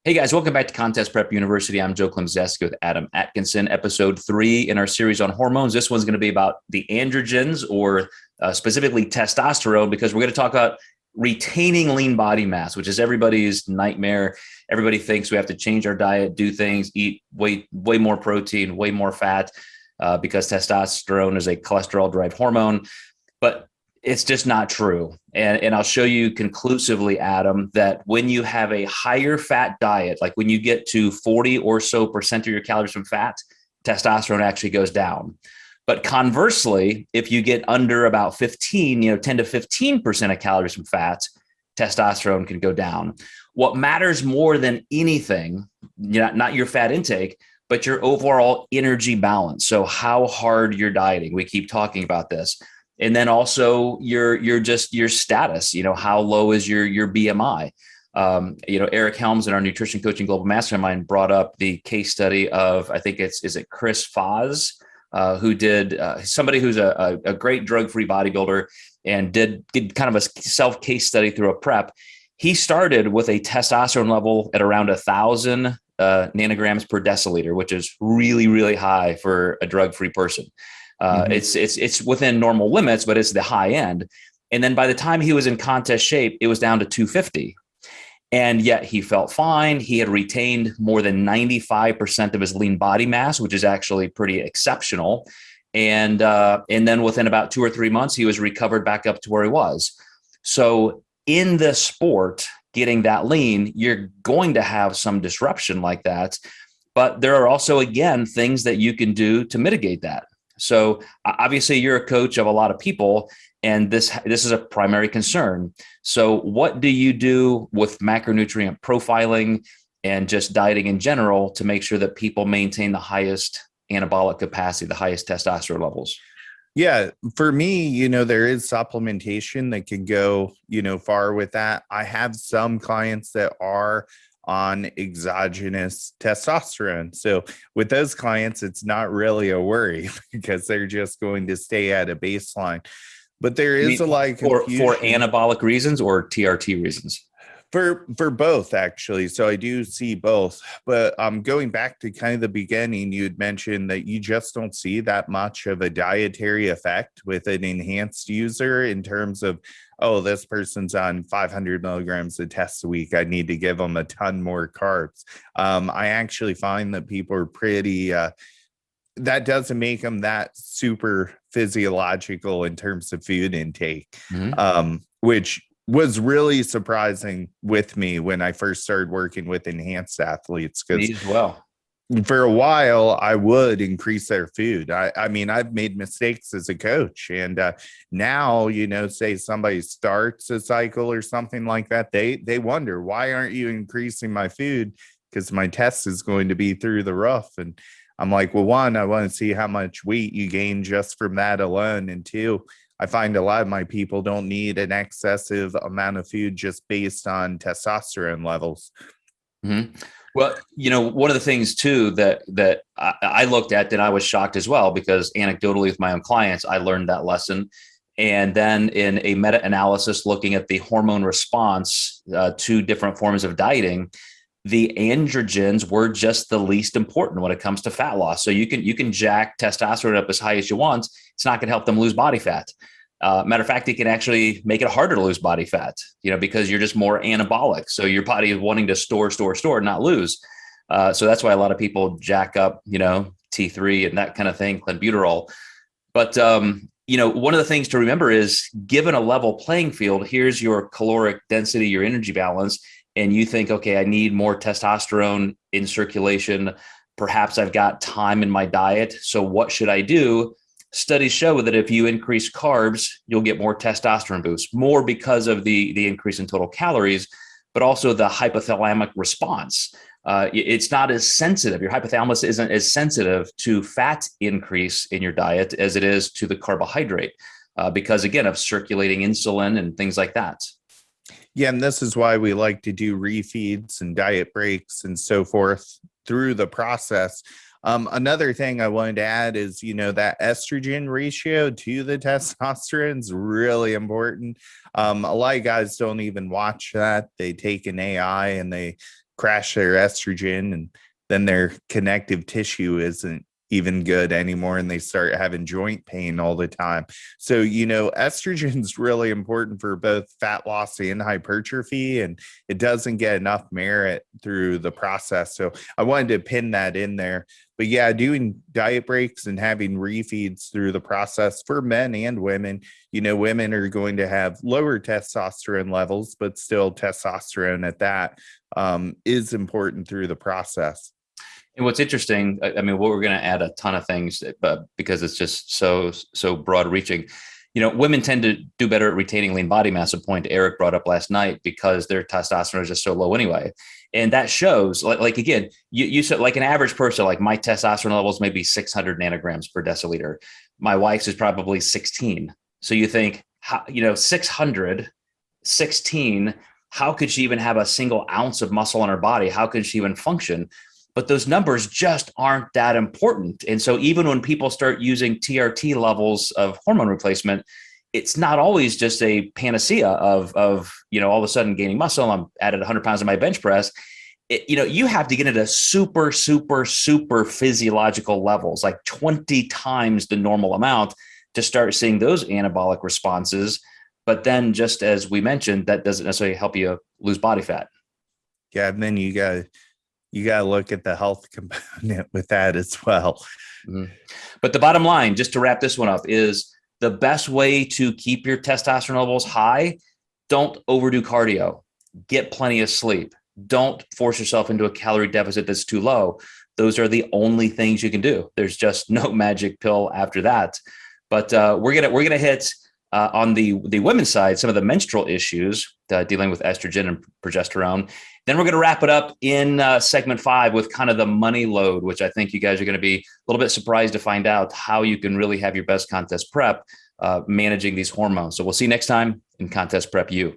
Hey guys, welcome back to Contest Prep University. I'm Joe Klemczewski with Adam Atkinson, episode 3 in our series on hormones. This one's going to be about the androgens, or specifically testosterone, because we're going to talk about retaining lean body mass, which is everybody's nightmare. Everybody thinks we have to change our diet, do things, eat way more protein, way more fat, because testosterone is a cholesterol-derived hormone. But it's just not true. And I'll show you conclusively, Adam, that when you have a higher fat diet, like when you get to 40 or so percent of your calories from fat, testosterone actually goes down. But conversely, if you get under about 10 to 15% of calories from fat, testosterone can go down. What matters more than anything, not your fat intake, but your overall energy balance. So how hard you're dieting. We keep talking about this. And then also your status, how low is your BMI? Eric Helms in our Nutrition Coaching Global Mastermind brought up the case study of, I think is it Chris Foz, who did somebody who's a great drug-free bodybuilder and did kind of a self case study through a prep. He started with a testosterone level at around 1,000 nanograms per deciliter, which is really, really high for a drug-free person. It's within normal limits, but it's the high end. And then by the time he was in contest shape, it was down to 250. And yet he felt fine. He had retained more than 95% of his lean body mass, which is actually pretty exceptional. And then within about 2 or 3 months, he was recovered back up to where he was. So in the sport, getting that lean, you're going to have some disruption like that. But there are also, again, things that you can do to mitigate that. So obviously you're a coach of a lot of people, and this is a primary concern. So what do you do with macronutrient profiling and just dieting in general to make sure that people maintain the highest anabolic capacity, the highest testosterone levels? Yeah, for me, there is supplementation that can go, far with that. I have some clients that are on exogenous testosterone. So with those clients, it's not really a worry because they're just going to stay at a baseline. But there is a lot of confusion. For anabolic reasons or TRT reasons? For both, actually. So I do see both. But going back to kind of the beginning, you had mentioned that you just don't see that much of a dietary effect with an enhanced user in terms of, oh, this person's on 500 milligrams of test a week, I need to give them a ton more carbs. I actually find that people are pretty, that doesn't make them that super physiological in terms of food intake, which was really surprising with me when I first started working with enhanced athletes. Me as well. For a while, I would increase their food. I mean, I've made mistakes as a coach. And now, say somebody starts a cycle or something like that, they wonder, why aren't you increasing my food? Because my test is going to be through the roof. And I'm like, well, one, I want to see how much weight you gain just from that alone. And two, I find a lot of my people don't need an excessive amount of food just based on testosterone levels. Mm-hmm. Well, one of the things too that I looked at, and I was shocked as well, because anecdotally with my own clients, I learned that lesson. And then in a meta-analysis looking at the hormone response to different forms of dieting, the androgens were just the least important when it comes to fat loss. So you can jack testosterone up as high as you want. It's not going to help them lose body fat. Matter of fact, it can actually make it harder to lose body fat, because you're just more anabolic. So your body is wanting to store, not lose. So that's why a lot of people jack up, T3 and that kind of thing, clenbuterol. But, one of the things to remember is, given a level playing field, here's your caloric density, your energy balance, and you think, okay, I need more testosterone in circulation. Perhaps I've got time in my diet. So what should I do? Studies show that if you increase carbs, you'll get more testosterone boost, more because of the increase in total calories, but also the hypothalamic response. It's not as sensitive. Your hypothalamus isn't as sensitive to fat increase in your diet as it is to the carbohydrate, because, again, of circulating insulin and things like that. Yeah, and this is why we like to do refeeds and diet breaks and so forth through the process. Another thing I wanted to add is, that estrogen ratio to the testosterone is really important. A lot of guys don't even watch that. They take an AI and they crash their estrogen, and then their connective tissue isn't even good anymore, and they start having joint pain all the time. So, estrogen is really important for both fat loss and hypertrophy, and it doesn't get enough merit through the process. So I wanted to pin that in there. But yeah, doing diet breaks and having refeeds through the process for men and women. Women are going to have lower testosterone levels, but still testosterone at that is important through the process. And what's interesting, I mean, we're going to add a ton of things, but because it's just so broad reaching, women tend to do better at retaining lean body mass, a point Eric brought up last night, because their testosterone is just so low anyway. And that shows, like again, you said, like an average person, like my testosterone levels may be 600 nanograms per deciliter. My wife's is probably 16. So you think, 600, 16, how could she even have a single ounce of muscle on her body? How could she even function? But those numbers just aren't that important. And so even when people start using TRT levels of hormone replacement, it's not always just a panacea of all of a sudden gaining muscle. I'm added 100 pounds in my bench press. You have to get into super, super, super physiological levels, like 20 times the normal amount, to start seeing those anabolic responses. But then, just as we mentioned, that doesn't necessarily help you lose body fat. Yeah, and then you got to look at the health component with that as well. Mm-hmm. But the bottom line, just to wrap this one up, is the best way to keep your testosterone levels high: don't overdo cardio, get plenty of sleep, don't force yourself into a calorie deficit that's too low. Those are the only things you can do. There's just no magic pill after that. But we're gonna hit on the women's side some of the menstrual issues dealing with estrogen and progesterone. Then we're going to wrap it up in segment 5 with kind of the money load, which I think you guys are going to be a little bit surprised to find out how you can really have your best contest prep managing these hormones. So we'll see you next time in Contest Prep U.